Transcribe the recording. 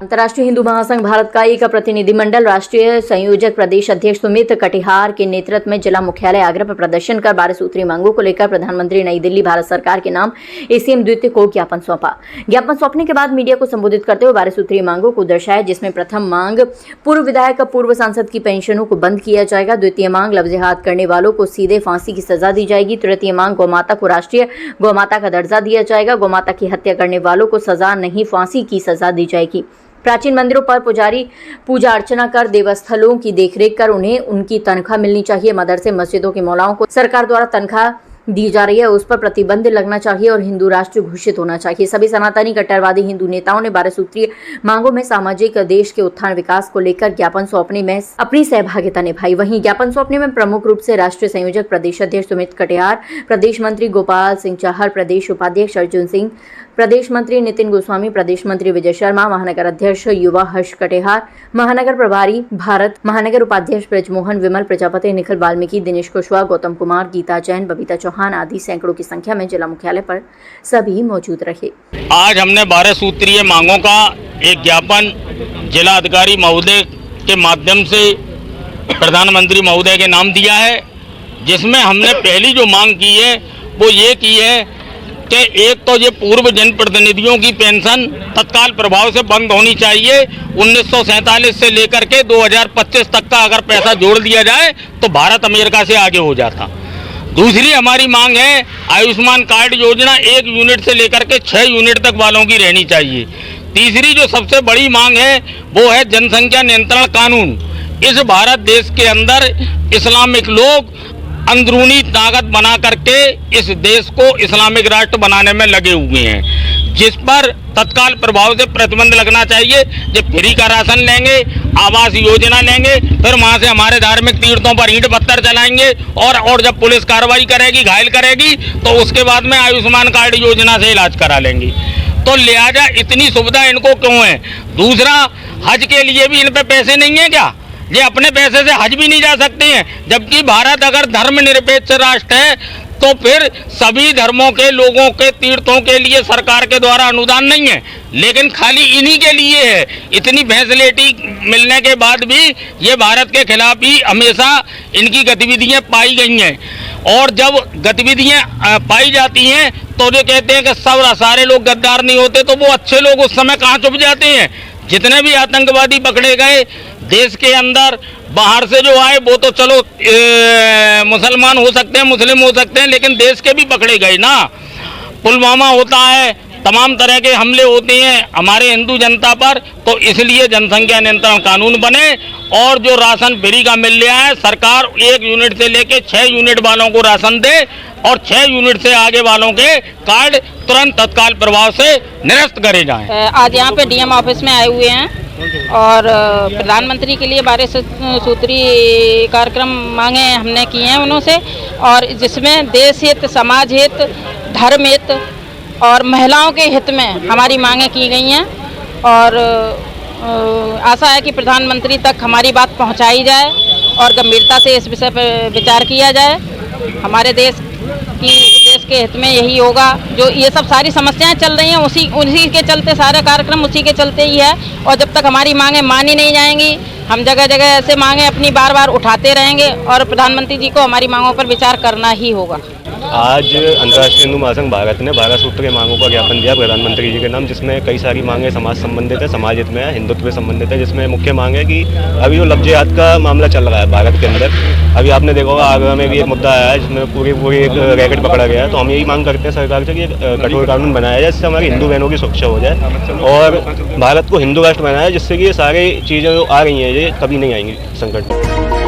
अंतर्राष्ट्रीय हिंदू महासंघ भारत का एक प्रतिनिधिमंडल राष्ट्रीय संयोजक प्रदेश अध्यक्ष सुमित कटिहार के नेतृत्व में जिला मुख्यालय आगरा पर प्रदर्शन कर 12 सूत्रीय मांगों को लेकर प्रधानमंत्री नई दिल्ली भारत सरकार के नाम एसीएम द्वितीय को ज्ञापन सौंपा। ज्ञापन सौंपने के बाद मीडिया को संबोधित करते हुए 12 सूत्रीय मांगों को दर्शाया, जिसमें प्रथम मांग पूर्व विधायक पूर्व सांसद की पेंशनों को बंद किया जाएगा। द्वितीय मांग लफ्ज़-ए-हाथ करने वालों को सीधे फांसी की सजा दी जाएगी। तृतीय मांग गौमाता को राष्ट्रीय गौमाता का दर्जा दिया जाएगा। गौमाता की हत्या करने वालों को सजा नहीं, फांसी की सजा दी जाएगी। प्राचीन मंदिरों पर पुजारी पूजा अर्चना कर देवस्थलों की देखरेख कर उन्हें उनकी तनख्वाह मिलनी चाहिए। मदरसे मस्जिदों के मौलाओं को सरकार द्वारा तनख्वाह दी जा रही है, उस पर प्रतिबंध लगना चाहिए और हिंदू राष्ट्र घोषित होना चाहिए। सभी सनातनी कट्टरवादी हिंदू नेताओं ने 12 सूत्रीय मांगों में सामाजिक देश के उत्थान विकास को लेकर ज्ञापन सौंपने में अपनी सहभागिता निभाई। वहीं ज्ञापन सौंपने में प्रमुख रूप से राष्ट्रीय संयोजक प्रदेश अध्यक्ष सुमित कटिहार, प्रदेश मंत्री गोपाल सिंह चाहर, प्रदेश उपाध्यक्ष अर्जुन सिंह, प्रदेश मंत्री नितिन गोस्वामी, प्रदेश मंत्री विजय शर्मा, महानगर अध्यक्ष युवा हर्ष कटिहार, महानगर प्रभारी भारत, महानगर उपाध्यक्ष ब्रजमोहन, विमल प्रजापति, निखिल वाल्मीकि, दिनेश कुशवाहा, गौतम कुमार, गीता जैन, बबीता चौहान आदि सैकड़ों की संख्या में जिला मुख्यालय पर सभी मौजूद रहे। आज हमने 12 सूत्रीय मांगों का एक ज्ञापन जिला अधिकारी महोदय के माध्यम से प्रधानमंत्री महोदय के नाम दिया है, जिसमें हमने पहली जो मांग की है वो ये की है कि एक तो ये पूर्व जनप्रतिनिधियों की पेंशन तत्काल प्रभाव से बंद होनी चाहिए। 1947 से लेकर के 2025 तक का अगर पैसा जोड़ दिया जाए तो भारत अमेरिका से आगे हो जाता। दूसरी हमारी मांग है आयुष्मान कार्ड योजना 1 यूनिट से लेकर के 6 यूनिट तक वालों की रहनी चाहिए। तीसरी जो सबसे बड़ी मांग है वो है जनसंख्या नियंत्रण कानून। इस भारत देश के अंदर इस्लामिक लोग अंदरूनी ताकत बना करके इस देश को इस्लामिक राष्ट्र बनाने में लगे हुए हैं, जिस पर तत्काल प्रभाव से प्रतिबंध लगना चाहिए। जब फ्री का राशन लेंगे, आवास योजना लेंगे, फिर वहाँ से हमारे धार्मिक तीर्थों पर ईंट पत्थर चलाएंगे और जब पुलिस कार्रवाई करेगी, घायल करेगी, तो उसके बाद में आयुष्मान कार्ड योजना से इलाज करा लेंगी। तो लिहाजा इतनी सुविधा इनको क्यों है? दूसरा, हज के लिए भी इन पे पैसे नहीं है क्या? ये अपने पैसे से हज भी नहीं जा सकते हैं, जबकि भारत अगर धर्मनिरपेक्ष राष्ट्र है तो फिर सभी धर्मों के लोगों के तीर्थों के लिए सरकार के द्वारा अनुदान नहीं है, लेकिन खाली इन्हीं के लिए है। इतनी फैसिलिटी मिलने के बाद भी ये भारत के खिलाफ ही हमेशा इनकी गतिविधियां पाई गई हैं। और जब गतिविधियां पाई जाती हैं तो जो कहते हैं कि सब सारे लोग गद्दार नहीं होते, तो वो अच्छे लोग उस समय कहाँ छुप जाते हैं? जितने भी आतंकवादी पकड़े गए देश के अंदर, बाहर से जो आए वो तो चलो मुसलमान हो सकते हैं, मुस्लिम हो सकते हैं, लेकिन देश के भी पकड़े गए ना। पुलवामा होता है, तमाम तरह के हमले होते हैं हमारे हिंदू जनता पर, तो इसलिए जनसंख्या नियंत्रण कानून बने और जो राशन फ्री का मिल रहा है, सरकार 1 यूनिट से लेके 6 यूनिट वालों को राशन दे और 6 यूनिट से आगे वालों के कार्ड तुरंत तत्काल प्रभाव से निरस्त करे जाएं। आज यहाँ पे डीएम ऑफिस में आए हुए हैं और प्रधानमंत्री के लिए 12 सूत्रीय कार्यक्रम मांगे हमने किए हैं उन्हों से, और जिसमें देश हित, समाज हित, धर्म हित और महिलाओं के हित में हमारी मांगे की गई हैं। और आशा है कि प्रधानमंत्री तक हमारी बात पहुंचाई जाए और गंभीरता से इस विषय पर विचार किया जाए। हमारे देश के हित में यही होगा। जो ये सब सारी समस्याएं चल रही हैं उसी के चलते, सारे कार्यक्रम उसी के चलते ही है। और जब तक हमारी मांगें मानी नहीं जाएंगी, हम जगह जगह ऐसे मांगें अपनी बार बार उठाते रहेंगे और प्रधानमंत्री जी को हमारी मांगों पर विचार करना ही होगा। आज अंतर्राष्ट्रीय हिंदू महासंघ भारत ने 12 सूत्रीय मांगों का ज्ञापन दिया प्रधानमंत्री जी के नाम, जिसमें कई सारी मांगें समाज संबंधित है, समाज हित में है, हिंदुत्व से संबंधित है। जिसमें मुख्य मांग है कि अभी जो लफ्ज़-ए-हाथ का मामला चल रहा है भारत के अंदर, अभी आपने देखा होगा आगरा में भी एक मुद्दा आया है जिसमें पूरी एक रैकेट पकड़ा गया है। तो हम यही मांग करते हैं सरकार से कि कठोर कानून बनाया जाए, जिससे हमारी हिंदू बहनों की सुरक्षा हो जाए और भारत को हिंदू राष्ट्र बनाया, जिससे कि ये सारी चीज़ें जो आ रही हैं ये कभी नहीं आएंगी संकट में।